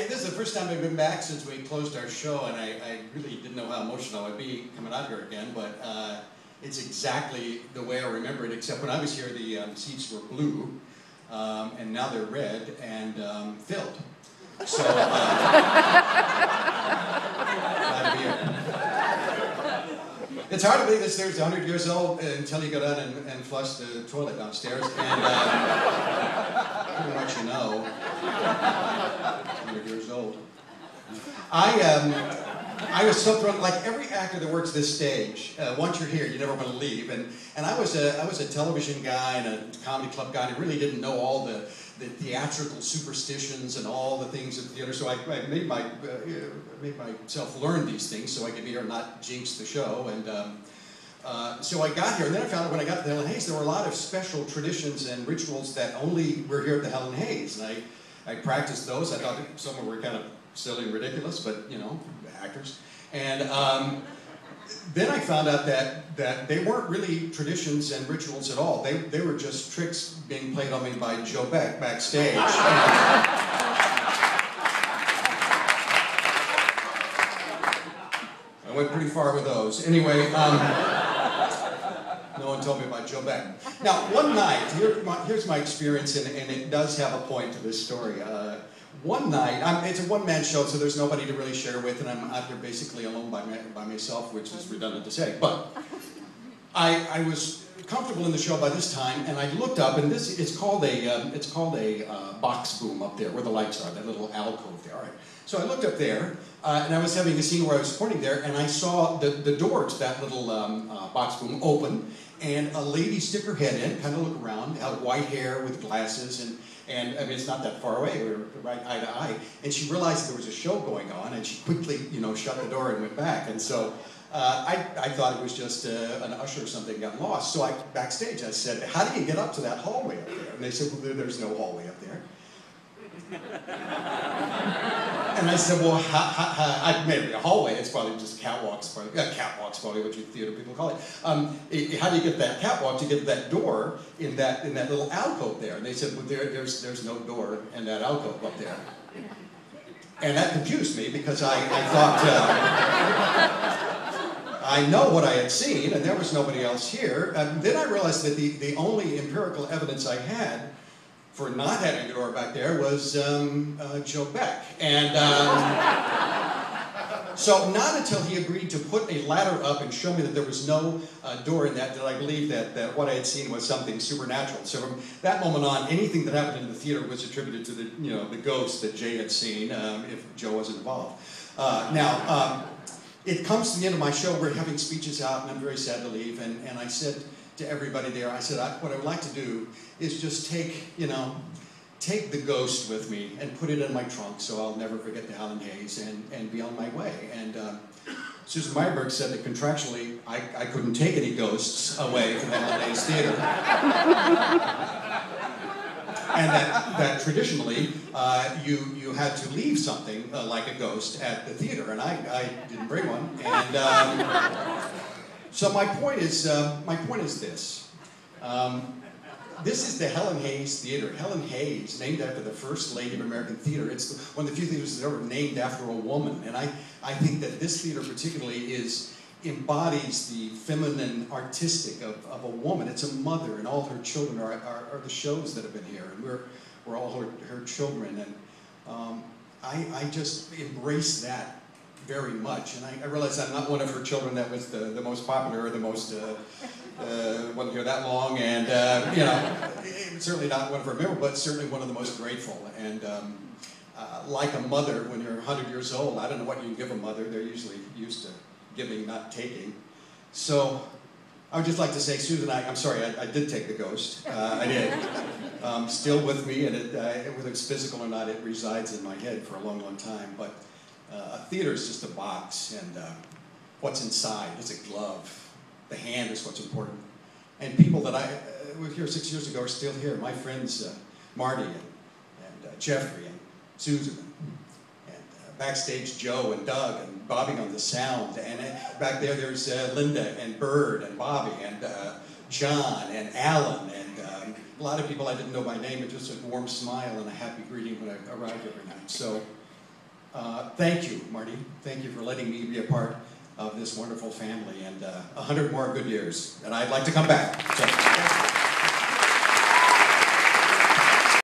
This is the first time I've been back since we closed our show, and I really didn't know how emotional I'd be coming out here again, but it's exactly the way I remember it, except when I was here, the seats were blue, and now they're red and filled. So, glad to be here. It's hard to believe this theater's 100 years old until you go down and flush the toilet downstairs, and pretty much you know. 100 years old. I was so thrown, like every actor that works this stage, once you're here, you never want to leave. And I was a television guy and a comedy club guy, and I really didn't know all the theatrical superstitions and all the things of the theater. So I made myself learn these things so I could be here and not jinx the show. And so I got here, and then I found out when I got to the Helen Hayes, there were a lot of special traditions and rituals that only were here at the Helen Hayes. And I practiced those. I thought some of them were kind of silly and ridiculous, but you know, actors. And then I found out that they weren't really traditions and rituals at all. They were just tricks being played on me by Joe Beck backstage. I went pretty far with those. Anyway, no one told me about Joe Beck. Now, one night, here's my experience, and it does have a point to this story. One night, it's a one-man show, so there's nobody to really share with, and I'm out here basically alone by myself, which is redundant to say. But I was comfortable in the show by this time, and I looked up, and it's called a box boom up there, where the lights are, that little alcove there. All right. So I looked up there, and I was having a scene where I was pointing there, and I saw the door to that little box boom open, and a lady stick her head in, kind of look around, had white hair with glasses, and I mean, it's not that far away, we were right eye to eye, and she realized there was a show going on, and she quickly, you know, shut the door and went back. And so I thought it was just an usher or something got lost. So backstage, I said, how do you get up to that hallway up there? And they said, well, there's no hallway up there. And I said, well, maybe a hallway, it's probably just catwalks, catwalk's probably what you theater people call it. How do you get that catwalk to get to that door in that little alcove there? And they said, well, there's no door in that alcove up there. And that confused me because I thought, I know what I had seen, and there was nobody else here. Then I realized that the only empirical evidence I had for not having a door back there was Joe Beck. And so not until he agreed to put a ladder up and show me that there was no door in that did I believe that what I had seen was something supernatural. So from that moment on, anything that happened in the theater was attributed to the ghost that Jay had seen if Joe wasn't involved. It comes to the end of my show, we're having speeches out, and I'm very sad to leave, and I said to everybody there, I said, what I would like to do is just take the ghost with me and put it in my trunk so I'll never forget the Helen Hayes and be on my way. And Susan Meyerberg said that contractually I couldn't take any ghosts away from the Helen Hayes Theatre. And that traditionally you had to leave something like a ghost at the theater, and I didn't bring one. And so my point is this. This is the Helen Hayes Theatre. Helen Hayes, named after the first lady of American theater. It's one of the few theaters that are ever named after a woman. And I think that this theater particularly embodies the feminine artistic of a woman. It's a mother, and all her children are the shows that have been here. And we're all her children. And I just embrace that very much, and I realize I'm not one of her children that was the most popular or the most, wasn't here that long, and you know, certainly not one of her memorable, but certainly one of the most grateful. And like a mother, when you're 100 years old, I don't know what you can give a mother. They're usually used to giving, not taking. So I would just like to say, Susan, I'm sorry, I did take the ghost. I did. Still with me, and whether it's physical or not, it resides in my head for a long, long time. But a theater is just a box, and what's inside is a glove. The hand is what's important. And people that I were here 6 years ago are still here. My friends Marty and Jeffrey and Susan, and backstage Joe and Doug and Bobby on the sound. And back there's Linda and Bird and Bobby and John and Alan and a lot of people I didn't know by name, but just a warm smile and a happy greeting when I arrived every night. So thank you, Marty. Thank you for letting me be a part of this wonderful family, and 100 more good years, and I'd like to come back. So.